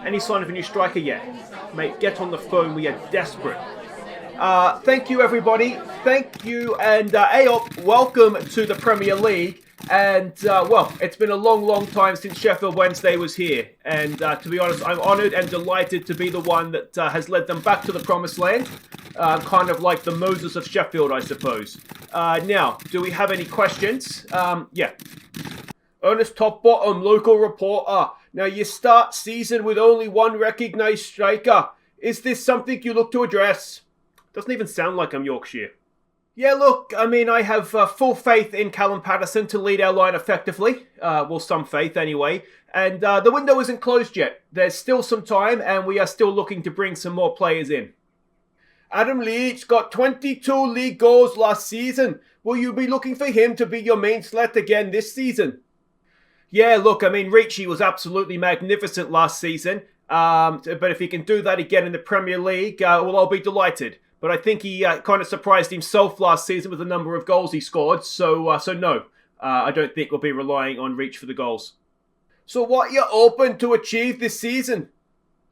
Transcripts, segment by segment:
Any sign of a new striker yet? Mate, get on the phone. We are desperate. Thank you, everybody. Thank you. And Aop, welcome to the Premier League. And, well, it's been a long, long time since Sheffield Wednesday was here. And to be honest, I'm honoured and delighted to be the one that has led them back to the promised land. Kind of like the Moses of Sheffield, I suppose. Now, do we have any questions? Yeah. Ernest Top Bottom, local reporter. Now, you start season with only one recognised striker. Is this something you look to address? Doesn't even sound like I'm Yorkshire. Yeah, look, I mean, I have full faith in Callum Patterson to lead our line effectively. Well, some faith anyway. And the window isn't closed yet. There's still some time, and we are still looking to bring some more players in. Adam Leach got 22 league goals last season. Will you be looking for him to be your main threat again this season? Yeah, look, I mean, Ricci was absolutely magnificent last season. But if he can do that again in the Premier League, well, I'll be delighted. But I think he kind of surprised himself last season with the number of goals he scored. So no, I don't think we'll be relying on Reach for the goals. So what you're open to achieve this season?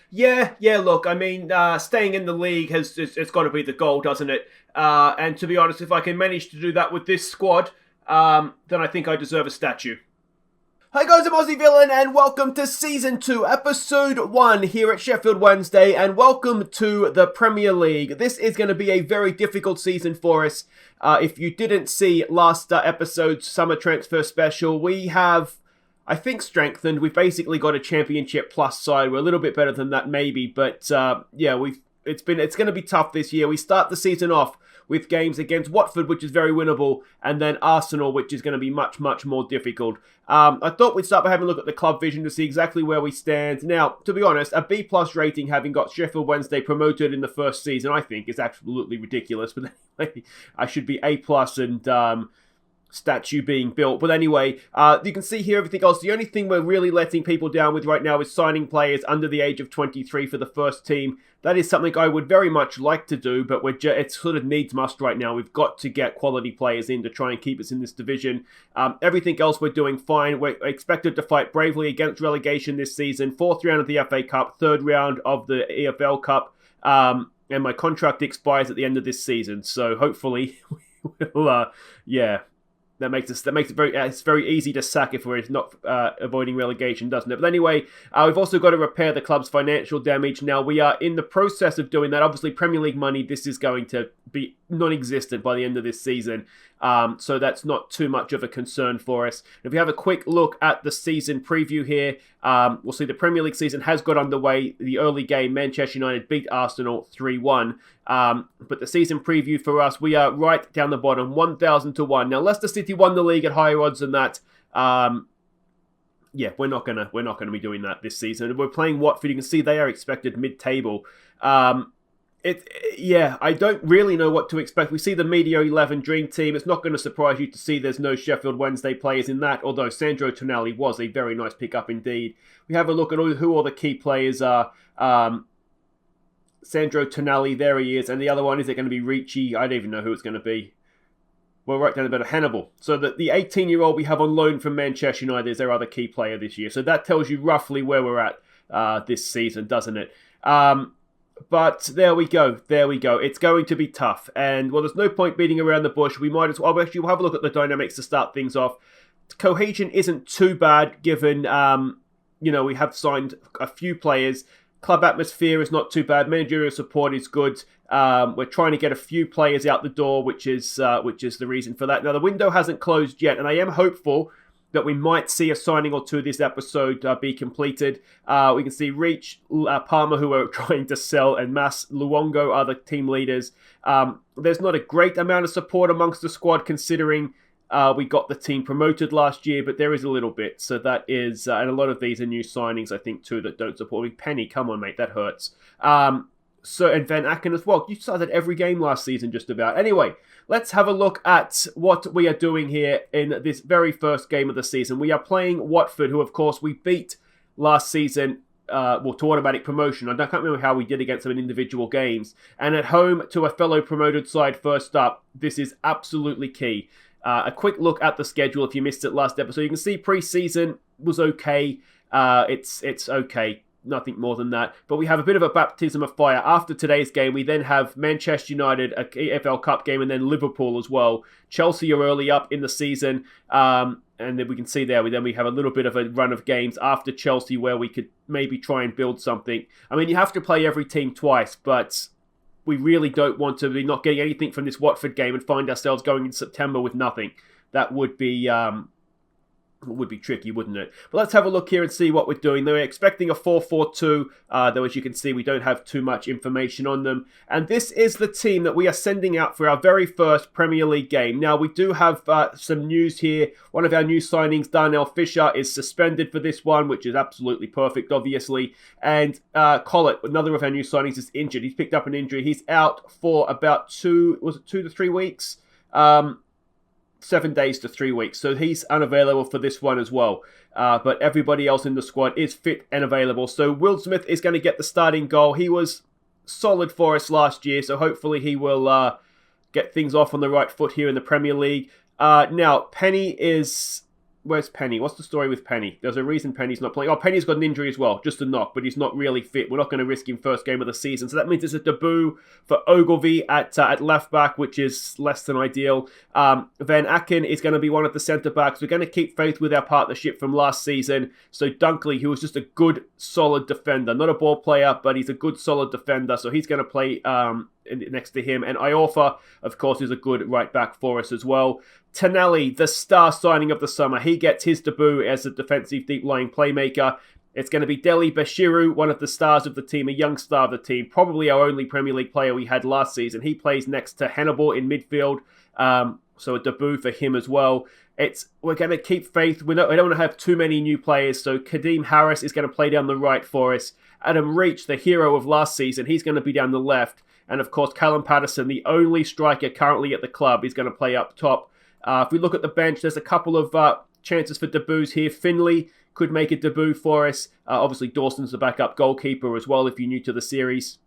Yeah, look, I mean, staying in the league it's got to be the goal, doesn't it? And to be honest, if I can manage to do that with this squad, then I think I deserve a statue. Hi guys, I'm Aussie Villain and welcome to Season 2, Episode 1 here at Sheffield Wednesday, and welcome to the Premier League. This is going to be a very difficult season for us. If you didn't see last episode's summer transfer special, we have, I think, strengthened. We've basically got a Championship Plus side. We're a little bit better than that maybe, but yeah, it's going to be tough this year. We start the season off with games against Watford, which is very winnable, and then Arsenal, which is going to be much, much more difficult. I thought we'd start by having a look at the club vision to see exactly where we stand. Now, to be honest, a B+ rating having got Sheffield Wednesday promoted in the first season, I think, is absolutely ridiculous. But anyway, I should be A+ and statue being built. But anyway, you can see here everything else. The only thing we're really letting people down with right now is signing players under the age of 23 for the first team. That is something I would very much like to do, but it sort of needs must right now. We've got to get quality players in to try and keep us in this division. Everything else we're doing fine. We're expected to fight bravely against relegation this season. 4th round of the FA Cup, 3rd round of the EFL Cup, and my contract expires at the end of this season. So hopefully, we'll, yeah. That makes it very. It's very easy to sack if we're not avoiding relegation, doesn't it? But anyway, we've also got to repair the club's financial damage. Now we are in the process of doing that. Obviously, Premier League money. This is going to be non-existent by the end of this season, so that's not too much of a concern for us. If we have a quick look at the season preview here, we'll see the Premier League season has got underway. The early game, Manchester United beat Arsenal 3-1. But the season preview for us, we are right down the bottom, 1,000 to 1. Now, Leicester City won the league at higher odds than that. Yeah, we're not gonna be doing that this season. We're playing Watford. You can see they are expected mid-table. Yeah, I don't really know what to expect. We see the Media 11 Dream Team. It's not going to surprise you to see there's no Sheffield Wednesday players in that, although Sandro Tonali was a very nice pickup indeed. We have a look at who all the key players are. Sandro Tonali, there he is. And the other one, is it going to be Ricci? I don't even know who it's going to be. Well, right down the bit of Hannibal. So the 18-year-old we have on loan from Manchester United is their other key player this year. So that tells you roughly where we're at this season, doesn't it? But there we go. It's going to be tough. And, well, there's no point beating around the bush. We might as well... Actually, we'll have a look at the dynamics to start things off. Cohesion isn't too bad given, we have signed a few players. Club atmosphere is not too bad. Managerial support is good. We're trying to get a few players out the door, which is the reason for that. Now, the window hasn't closed yet, and I am hopeful that we might see a signing or two this episode be completed. We can see Reach, Palmer, who are trying to sell, and Mas Luongo are the team leaders. There's not a great amount of support amongst the squad considering we got the team promoted last year, but there is a little bit. So that is, and a lot of these are new signings, I think, too, that don't support me. Penny, come on, mate, that hurts. And Van Aken as well. You started every game last season, just about. Anyway, let's have a look at what we are doing here in this very first game of the season. We are playing Watford, who, of course, we beat last season. To automatic promotion. I can't remember how we did against them in individual games. And at home to a fellow promoted side first up, this is absolutely key. A quick look at the schedule if you missed it last episode. You can see pre-season was okay. It's okay. nothing more than that. But we have a bit of a baptism of fire. After today's game, we then have Manchester United, a EFL Cup game, and then Liverpool as well. Chelsea are early up in the season, and then we can see there, we have a little bit of a run of games after Chelsea where we could maybe try and build something. I mean, you have to play every team twice, but we really don't want to be not getting anything from this Watford game and find ourselves going in September with nothing. That would be tricky, wouldn't it? But let's have a look here and see what we're doing. They're expecting a 4-4-2, though as you can see, we don't have too much information on them. And this is the team that we are sending out for our very first Premier League game. Now, we do have some news here. One of our new signings, Darnell Fisher, is suspended for this one, which is absolutely perfect, obviously. And Collett, another of our new signings, is injured. He's picked up an injury. He's out for about 2 to 3 weeks? 7 days to 3 weeks. So he's unavailable for this one as well. But everybody else in the squad is fit and available. So Will Smith is going to get the starting goal. He was solid for us last year. So hopefully he will get things off on the right foot here in the Premier League. Now, Penny is... Where's Penny? What's the story with Penny? There's a reason Penny's not playing. Oh, Penny's got an injury as well. Just a knock, but he's not really fit. We're not going to risk him first game of the season. So that means it's a debut for Ogilvy at left back, which is less than ideal. Van Aken is going to be one of the centre backs. We're going to keep faith with our partnership from last season. So Dunkley, who was just a good, solid defender. Not a ball player, but he's a good, solid defender. So he's going to play next to him. And Iorfa, of course, is a good right back for us as well. Tonali, the star signing of the summer, he gets his debut as a defensive deep-lying playmaker. It's going to be Deli Bashiru, one of the stars of the team, a young star of the team, probably our only Premier League player we had last season. He plays next to Hannibal in midfield, so a debut for him as well. We're going to keep faith. We don't want to have too many new players, so Kadeem Harris is going to play down the right for us. Adam Reach, the hero of last season, he's going to be down the left. And of course, Callum Patterson, the only striker currently at the club, is going to play up top. If we look at the bench, there's a couple of chances for debuts here. Finley could make a debut for us. Obviously, Dawson's the backup goalkeeper as well, if you're new to the series.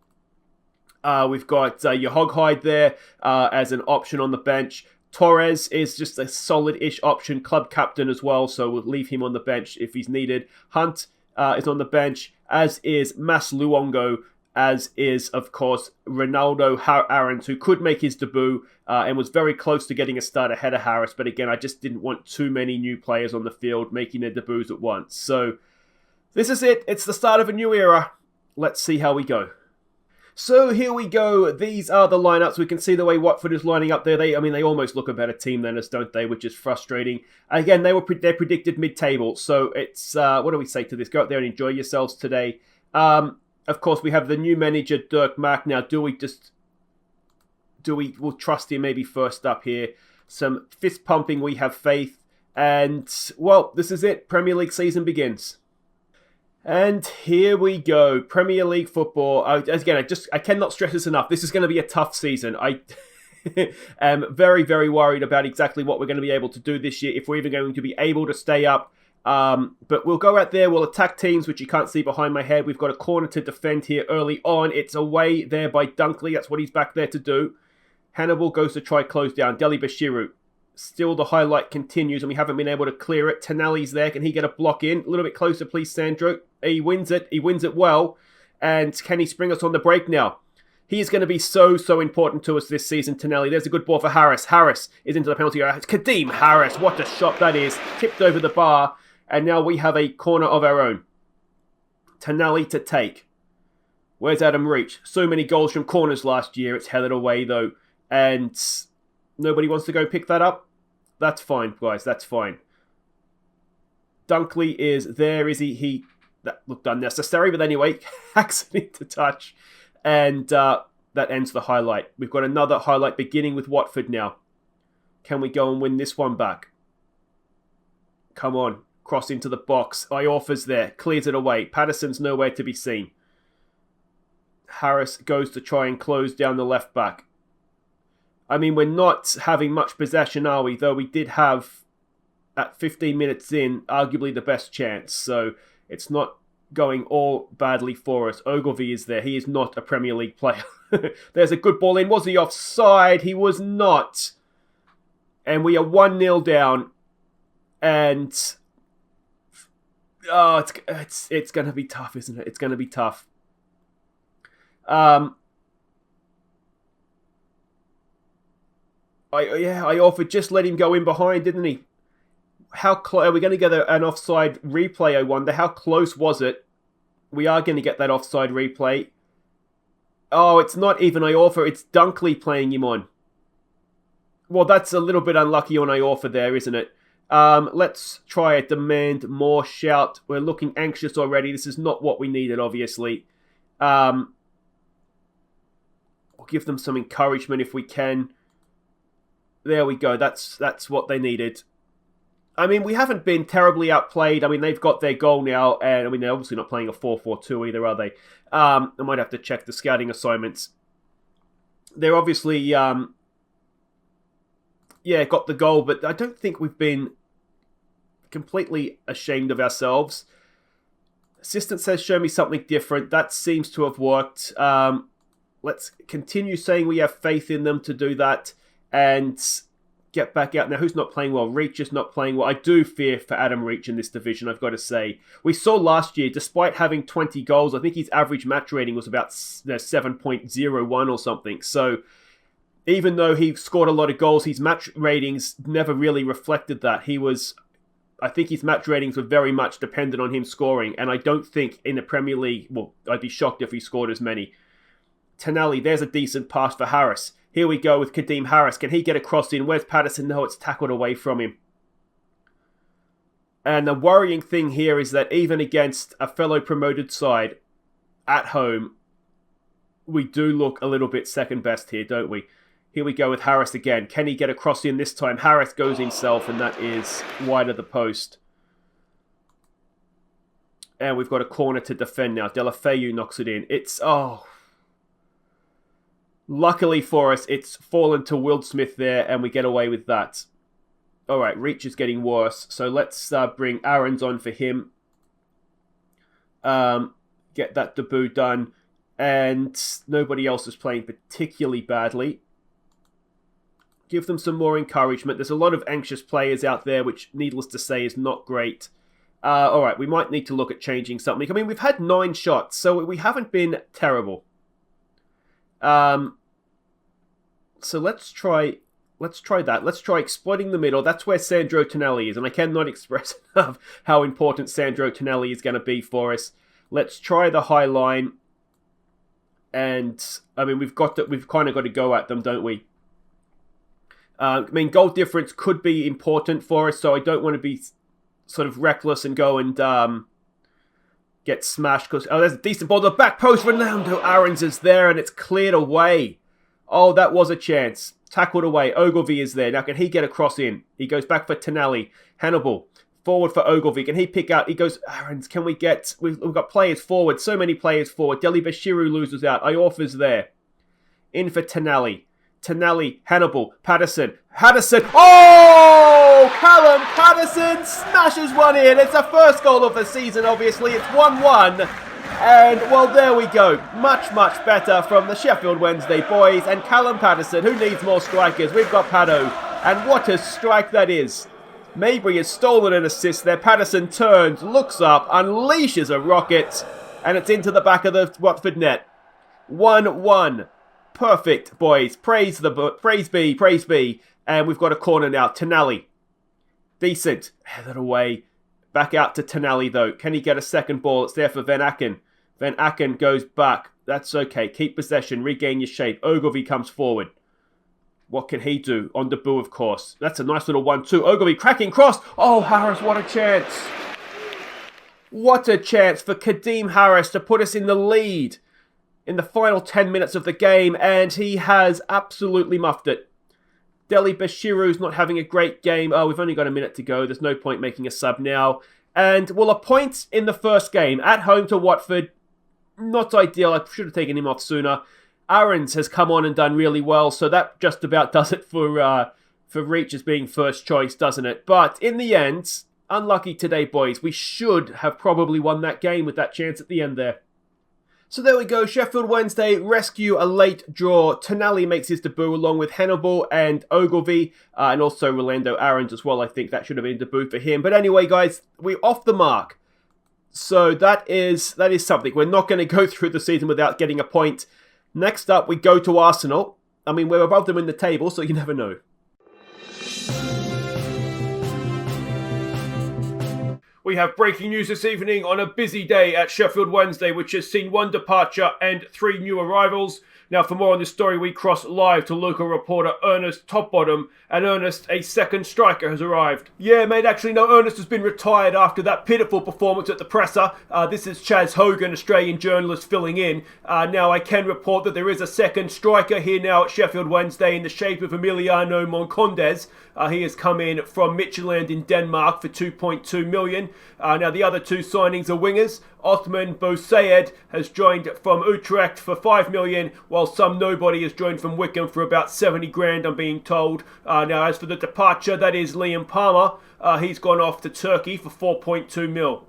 We've got your Hoghide there as an option on the bench. Torres is just a solid-ish option, club captain as well, so we'll leave him on the bench if he's needed. Hunt is on the bench, as is Mas Luongo, as is, of course, Ronaldo Aarons, who could make his debut and was very close to getting a start ahead of Harris. But again, I just didn't want too many new players on the field making their debuts at once. So this is it. It's the start of a new era. Let's see how we go. So here we go. These are the lineups. We can see the way Watford is lining up there. They almost look a better team than us, don't they? Which is frustrating. Again, they're predicted mid-table. So it's, what do we say to this? Go out there and enjoy yourselves today. Of course, we have the new manager, Dirk Mack. Now, we'll trust him maybe first up here. Some fist pumping, we have faith. And, well, this is it. Premier League season begins. And here we go. Premier League football. Again, I cannot stress this enough. This is going to be a tough season. I am very, very worried about exactly what we're going to be able to do this year, if we're even going to be able to stay up. But we'll go out there, we'll attack teams, which you can't see behind my head. We've got a corner to defend here early on. It's away there by Dunkley. That's what he's back there to do. Hannibal goes to try close down. Deli Bashiru. Still the highlight continues and we haven't been able to clear it. Tonali's there. Can he get a block in? A little bit closer, please, Sandro. He wins it. He wins it well. And can he spring us on the break now? He is going to be so important to us this season, Tonali. There's a good ball for Harris. Harris is into the penalty area. It's Kadeem Harris. What a shot that is. Tipped over the bar. And now we have a corner of our own. Tonali to take. Where's Adam Reach? So many goals from corners last year. It's headed away, though. And nobody wants to go pick that up? That's fine, guys. That's fine. Dunkley is there. Is he? That looked unnecessary, but anyway, accident to touch. And that ends the highlight. We've got another highlight beginning with Watford now. Can we go and win this one back? Come on. Cross into the box. Iorfa's there. Clears it away. Patterson's nowhere to be seen. Harris goes to try and close down the left back. I mean, we're not having much possession, are we? Though we did have, at 15 minutes in, arguably the best chance. So it's not going all badly for us. Ogilvy is there. He is not a Premier League player. There's a good ball in. Was he offside? He was not. And we are 1-0 down. And Oh, it's going to be tough, isn't it? It's going to be tough. I offered just let him go in behind, didn't he? How close are we going to get an offside replay? I wonder how close was it. We are going to get that offside replay. Oh, it's not even Iorfa. It's Dunkley playing him on. Well, that's a little bit unlucky on Iorfa there, isn't it? Let's try it. Demand more shout. We're looking anxious already. This is not what we needed, obviously. We'll give them some encouragement if we can. There we go. That's what they needed. I mean, we haven't been terribly outplayed. I mean, they've got their goal now, and I mean, they're obviously not playing a 4-4-2 either, are they? I might have to check the scouting assignments. They're obviously, got the goal, but I don't think we've been completely ashamed of ourselves. Assistant says, show me something different. That seems to have worked. Let's continue saying we have faith in them to do that and get back out. Now, who's not playing well? Reach is not playing well. I do fear for Adam Reach in this division, I've got to say. We saw last year, despite having 20 goals, I think his average match rating was about 7.01 or something. So even though he scored a lot of goals, his match ratings never really reflected that. I think his match ratings were very much dependent on him scoring, and I don't think in the Premier League, well, I'd be shocked if he scored as many. Tonali, there's a decent pass for Harris. Here we go with Kadeem Harris. Can he get a cross in? Where's Patterson? No, it's tackled away from him. And the worrying thing here is that even against a fellow promoted side at home, we do look a little bit second best here, don't we? Here we go with Harris again. Can he get a cross in this time? Harris goes himself, and that is wide of the post. And we've got a corner to defend now. Delafeu knocks it in. Luckily for us, it's fallen to Wildsmith there, and we get away with that. All right, Reach is getting worse, so let's bring Aarons on for him. Get that debut done, and nobody else is playing particularly badly. Give them some more encouragement. There's a lot of anxious players out there, which, needless to say, is not great. All right, we might need to look at changing something. I mean, we've had 9 shots, so we haven't been terrible. So let's try that. Let's try exploiting the middle. That's where Sandro Tonali is, and I cannot express enough how important Sandro Tonali is going to be for us. Let's try the high line, and I mean we've kind of got to go at them, don't we? I mean, goal difference could be important for us, so I don't want to be sort of reckless and go and get smashed. Because there's a decent ball to the back post. Ronaldo Aarons is there, and it's cleared away. Oh, that was a chance. Tackled away. Ogilvy is there. Now, can he get a cross in? He goes back for Tonali. Hannibal. Forward for Ogilvy. Can he pick out? He goes, Aarons, can we get... We've got players forward. So many players forward. Deli Bashiru loses out. Iorfa's there. In for Tonali. Tonali, Hannibal, Patterson. Oh! Callum Patterson smashes one in. It's the first goal of the season, obviously. It's 1-1. And, well, there we go. Much, much better from the Sheffield Wednesday boys. And Callum Patterson, who needs more strikers? We've got Paddo. And what a strike that is. Mabry has stolen an assist there. Patterson turns, looks up, unleashes a rocket. And it's into the back of the Watford net. 1-1. Perfect, boys. Praise be. And we've got a corner now. Tonali. Decent. Head it away. Back out to Tonali, though. Can he get a second ball? It's there for Van Aken. Van Aken goes back. That's okay. Keep possession. Regain your shape. Ogilvy comes forward. What can he do? On debut, of course. That's a nice little 1-2. Ogilvy cracking cross. Oh, Harris, what a chance. What a chance for Kadeem Harris to put us in the lead in the final 10 minutes of the game, and he has absolutely muffed it. Deli Bashiru's not having a great game. Oh, we've only got a minute to go. There's no point making a sub now. And, well, a point in the first game at home to Watford. Not ideal. I should have taken him off sooner. Aarons has come on and done really well, so that just about does it for Reach as being first choice, doesn't it? But in the end, unlucky today, boys. We should have probably won that game with that chance at the end there. So there we go, Sheffield Wednesday rescue a late draw. Tonali makes his debut along with Hannibal and Ogilvy, and also Rolando Aarons as well. I think that should have been a debut for him. But anyway, guys, we're off the mark. So that is something. We're not going to go through the season without getting a point. Next up, we go to Arsenal. I mean, we're above them in the table, so you never know. We have breaking news this evening on a busy day at Sheffield Wednesday, which has seen one departure and 3 new arrivals. Now, for more on this story, we cross live to local reporter Ernest Topbottom. And Ernest, a second striker has arrived. Yeah, mate, actually, no, Ernest has been retired after that pitiful performance at the presser. This is Chaz Hogan, Australian journalist, filling in. Now, I can report that there is a second striker here now at Sheffield Wednesday in the shape of Emiliano Moncondes. He has come in from Midtjylland in Denmark for 2.2 million. Now, the other 2 signings are wingers. Othman Boussaid has joined from Utrecht for 5 million, while some nobody has joined from Wickham for about 70 grand, I'm being told. Now, as for the departure, that is Liam Palmer. He's gone off to Turkey for 4.2 mil.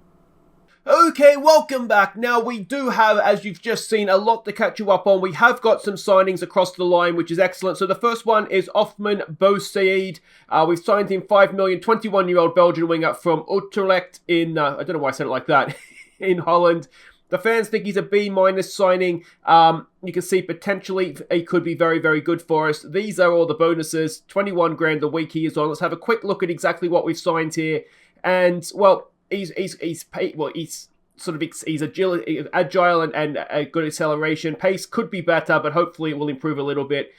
Okay, welcome back. Now, we do have, as you've just seen, a lot to catch you up on. We have got some signings across the line, which is excellent. So the first one is Othman Boussaid. We've signed him 5 million, 21-year-old Belgian winger from Utrecht in, I don't know why I said it like that, in Holland. The fans think he's a B- signing. You can see potentially he could be very, very good for us. These are all the bonuses. 21 grand a week he is on. Let's have a quick look at exactly what we've signed here. And, well, he's agile and a good acceleration. Pace could be better, but hopefully it will improve a little bit.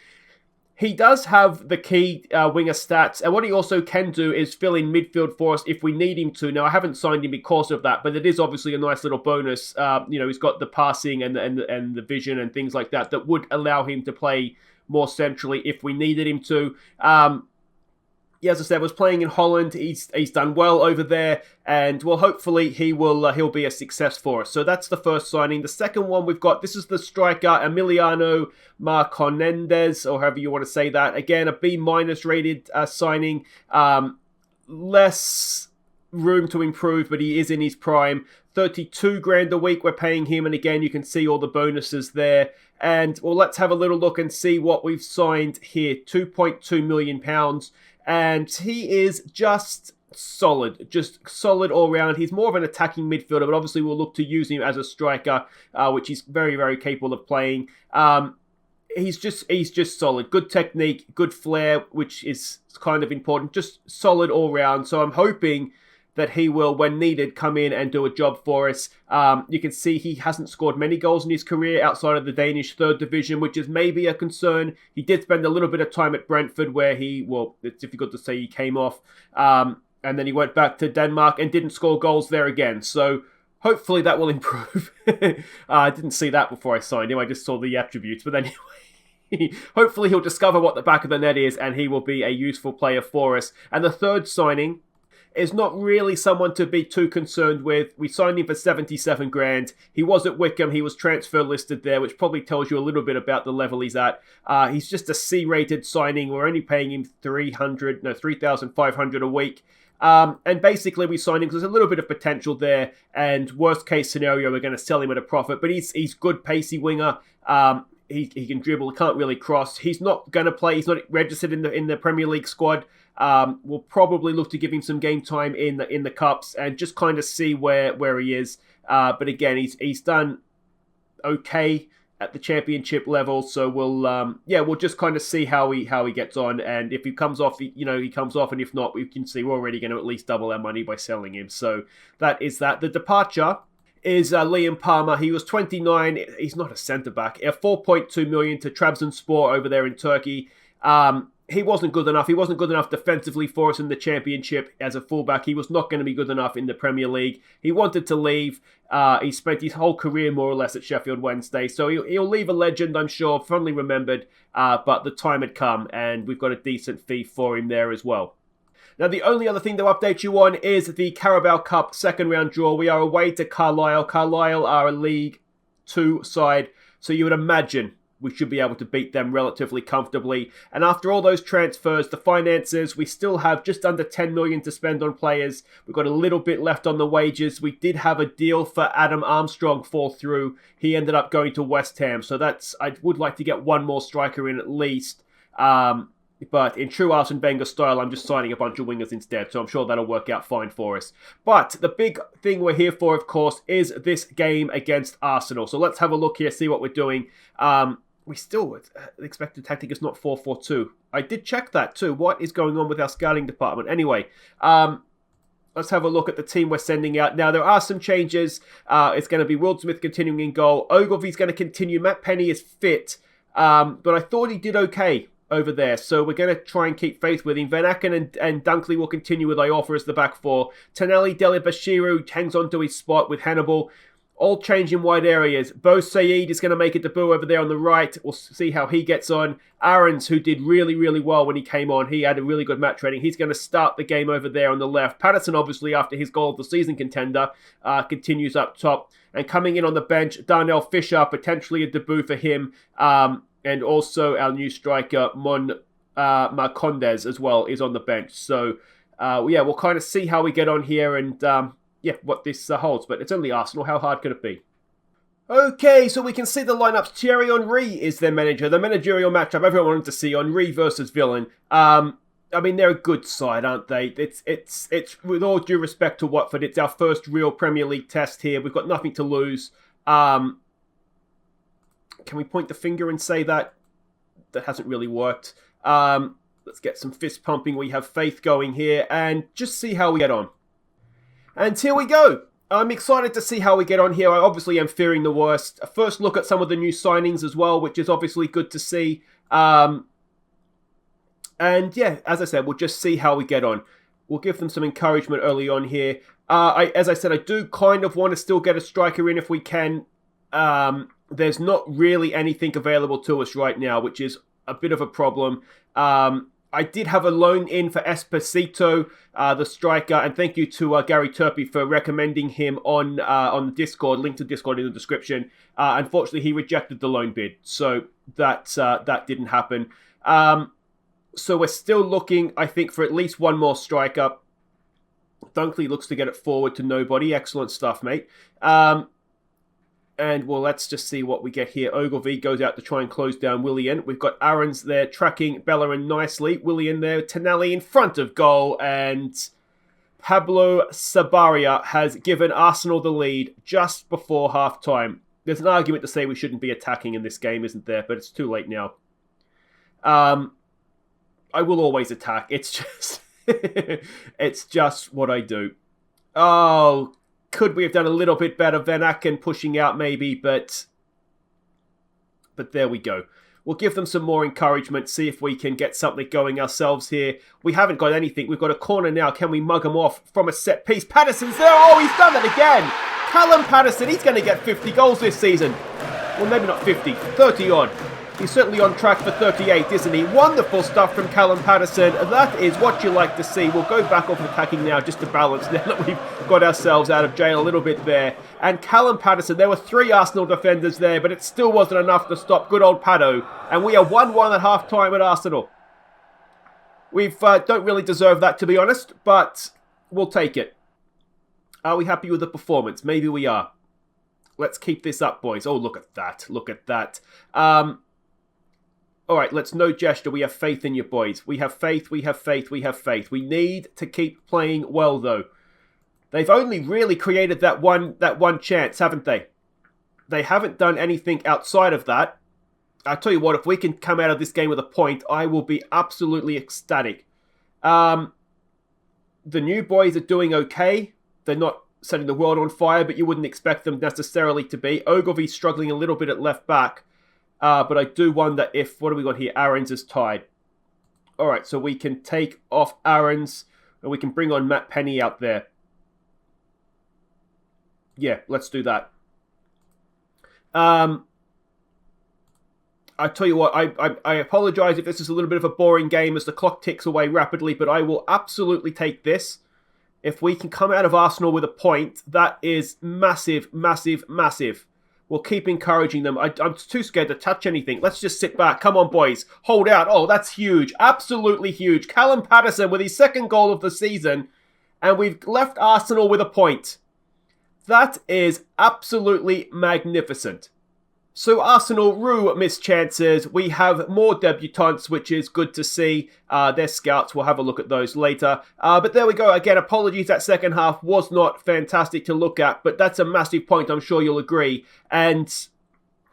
He does have the key winger stats, and what he also can do is fill in midfield for us if we need him to. Now, I haven't signed him because of that, but it is obviously a nice little bonus. He's got the passing and the vision and things like that that would allow him to play more centrally if we needed him to. As I said, was playing in Holland. He's done well over there, and well, hopefully he'll be a success for us. So that's the first signing. The second one we've got, this is the striker Emiliano Marcondes, or however you want to say that. Again, a B- rated signing. Less room to improve, but he is in his prime. 32 grand a week we're paying him, and again, you can see all the bonuses there. And well, let's have a little look and see what we've signed here. £2.2 million. And he is just solid all round. He's more of an attacking midfielder, but obviously we'll look to use him as a striker, which he's very, very capable of playing. He's just solid. Good technique, good flair, which is kind of important. Just solid all round. So I'm hoping that he will, when needed, come in and do a job for us. You can see he hasn't scored many goals in his career outside of the Danish 3rd division, which is maybe a concern. He did spend a little bit of time at Brentford where it's difficult to say he came off. And then he went back to Denmark and didn't score goals there again. So hopefully that will improve. I didn't see that before I signed him. I just saw the attributes. But anyway, hopefully he'll discover what the back of the net is and he will be a useful player for us. And the third signing is not really someone to be too concerned with. We signed him for 77 grand. He was at Wickham. He was transfer listed there, which probably tells you a little bit about the level he's at. He's just a C-rated signing. We're only paying him 3,500 a week. And basically we signed him because there's a little bit of potential there. And worst case scenario, we're going to sell him at a profit. But he's good pacey winger. He can dribble. He can't really cross. He's not going to play. He's not registered in the Premier League squad. We'll probably look to give him some game time in the cups and just kind of see where he is. But again, he's done okay at the championship level, so we'll just kind of see how he gets on. And if he comes off, he comes off, and if not, we can see we're already going to at least double our money by selling him. So that is that. The departure is Liam Palmer. He was 29. He's not a centre back. 4.2 million to Trabzonspor over there in Turkey. He wasn't good enough. He wasn't good enough defensively for us in the Championship as a fullback. He was not going to be good enough in the Premier League. He wanted to leave. He spent his whole career more or less at Sheffield Wednesday. So he'll leave a legend, I'm sure, fondly remembered. But the time had come, and we've got a decent fee for him there as well. Now, the only other thing to update you on is the Carabao Cup second round draw. We are away to Carlisle. Carlisle are a League 2 side, so you would imagine we should be able to beat them relatively comfortably. And after all those transfers, the finances, we still have just under 10 million to spend on players. We've got a little bit left on the wages. We did have a deal for Adam Armstrong fall through. He ended up going to West Ham. So I would like to get one more striker in at least. But in true Arsene Wenger style, I'm just signing a bunch of wingers instead, so I'm sure that'll work out fine for us. But the big thing we're here for, of course, is this game against Arsenal. So let's have a look here, see what we're doing. We still expect the tactic is not 4-4-2. I did check that too. What is going on with our scouting department? Anyway, let's have a look at the team we're sending out. Now, there are some changes. It's going to be Will Smith continuing in goal. Ogilvy's going to continue. Matt Penny is fit, but I thought he did okay over there. So we're going to try and keep faith with him. Van Aken and Dunkley will continue with Iorfa as the back four. Tonelli, Delibashiru hangs on to his spot with Hannibal. All change in wide areas. Bo Said is going to make a debut over there on the right. We'll see how he gets on. Aarons, who did really, really well when he came on. He had a really good match rating. He's going to start the game over there on the left. Patterson, obviously, after his goal of the season contender, continues up top. And coming in on the bench, Darnell Fisher, potentially a debut for him. And also our new striker, Marcondes, as well, is on the bench. So, we'll kind of see how we get on here and, what this holds. But it's only Arsenal. How hard could it be? Okay, so we can see the lineups. Thierry Henry is their manager. The managerial matchup everyone wanted to see, Henry versus Villain. They're a good side, aren't they? It's with all due respect to Watford, it's our first real Premier League test here. We've got nothing to lose. Can we point the finger and say that? That hasn't really worked. Let's get some fist pumping. We have faith going here and just see how we get on. And here we go. I'm excited to see how we get on here. I obviously am fearing the worst. A first look at some of the new signings as well, which is obviously good to see. As I said, we'll just see how we get on. We'll give them some encouragement early on here. As I said, I do kind of want to still get a striker in if we can. There's not really anything available to us right now, which is a bit of a problem. I did have a loan in for Esposito, the striker, and thank you to Gary Turpey for recommending him on the Discord. Link to Discord in the description. Unfortunately, he rejected the loan bid, so that didn't happen. So we're still looking, I think, for at least one more striker. Dunkley looks to get it forward to nobody. Excellent stuff, mate. Let's just see what we get here. Ogilvy goes out to try and close down Willian. We've got Aarons there tracking Bellerin nicely. Willian there, Tonelli in front of goal. And Pablo Sabaria has given Arsenal the lead just before half-time. There's an argument to say we shouldn't be attacking in this game, isn't there? But it's too late now. I will always attack. It's just... it's just what I do. Oh, could we have done a little bit better? Van Aken pushing out maybe, but there we go. We'll give them some more encouragement, see if we can get something going ourselves here. We haven't got anything. We've got a corner now. Can we mug them off from a set piece? Patterson's there. Oh, he's done it again. Callum Patterson, he's going to get 50 goals this season. Well, maybe not 50, 30 odd. He's certainly on track for 38, isn't he? Wonderful stuff from Callum Patterson. That is what you like to see. We'll go back off attacking now just to balance now that we've got ourselves out of jail a little bit there. And Callum Patterson, there were 3 Arsenal defenders there, but it still wasn't enough to stop good old Paddo. And we are 1-1 at half-time at Arsenal. We don't really deserve that, to be honest, but we'll take it. Are we happy with the performance? Maybe we are. Let's keep this up, boys. Oh, look at that. Look at that. All right, let's no gesture. We have faith in you, boys. We have faith, we have faith, we have faith. We need to keep playing well, though. They've only really created that one chance, haven't they? They haven't done anything outside of that. I tell you what, if we can come out of this game with a point, I will be absolutely ecstatic. The new boys are doing okay. They're not setting the world on fire, but you wouldn't expect them necessarily to be. Ogilvy's struggling a little bit at left back. But I do wonder if, what do we got here? Aarons is tied. All right, so we can take off Aarons and we can bring on Matt Penny out there. Yeah, let's do that. I tell you what, I apologize if this is a little bit of a boring game as the clock ticks away rapidly, but I will absolutely take this. If we can come out of Arsenal with a point, that is massive, massive, massive. We'll keep encouraging them. I'm too scared to touch anything. Let's just sit back. Come on, boys. Hold out. Oh, that's huge. Absolutely huge. Callum Patterson with his second goal of the season. And we've left Arsenal with a point. That is absolutely magnificent. So Arsenal rue missed chances. We have more debutants, which is good to see. Their scouts, we'll have a look at those later. But there we go. Again, apologies, that second half was not fantastic to look at, but that's a massive point, I'm sure you'll agree. And,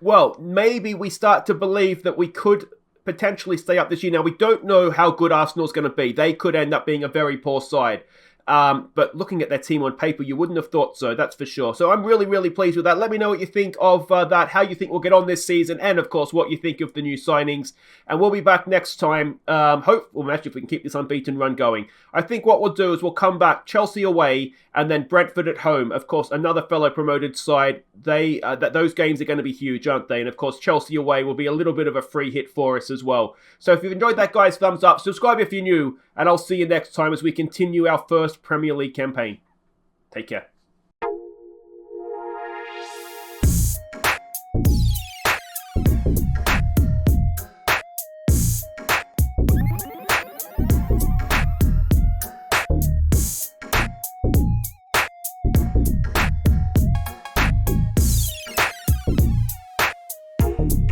well, maybe we start to believe that we could potentially stay up this year. Now, we don't know how good Arsenal's going to be. They could end up being a very poor side. But looking at their team on paper, you wouldn't have thought so, that's for sure. So I'm really, really pleased with that. Let me know what you think of that, how you think we'll get on this season, and of course, what you think of the new signings. And we'll be back next time. Actually, if we can keep this unbeaten run going. I think what we'll do is we'll come back Chelsea away and then Brentford at home. Of course, another fellow promoted side. Those games are going to be huge, aren't they? And of course, Chelsea away will be a little bit of a free hit for us as well. So if you've enjoyed that, guys, thumbs up. Subscribe if you're new. And I'll see you next time as we continue our first Premier League campaign. Take care.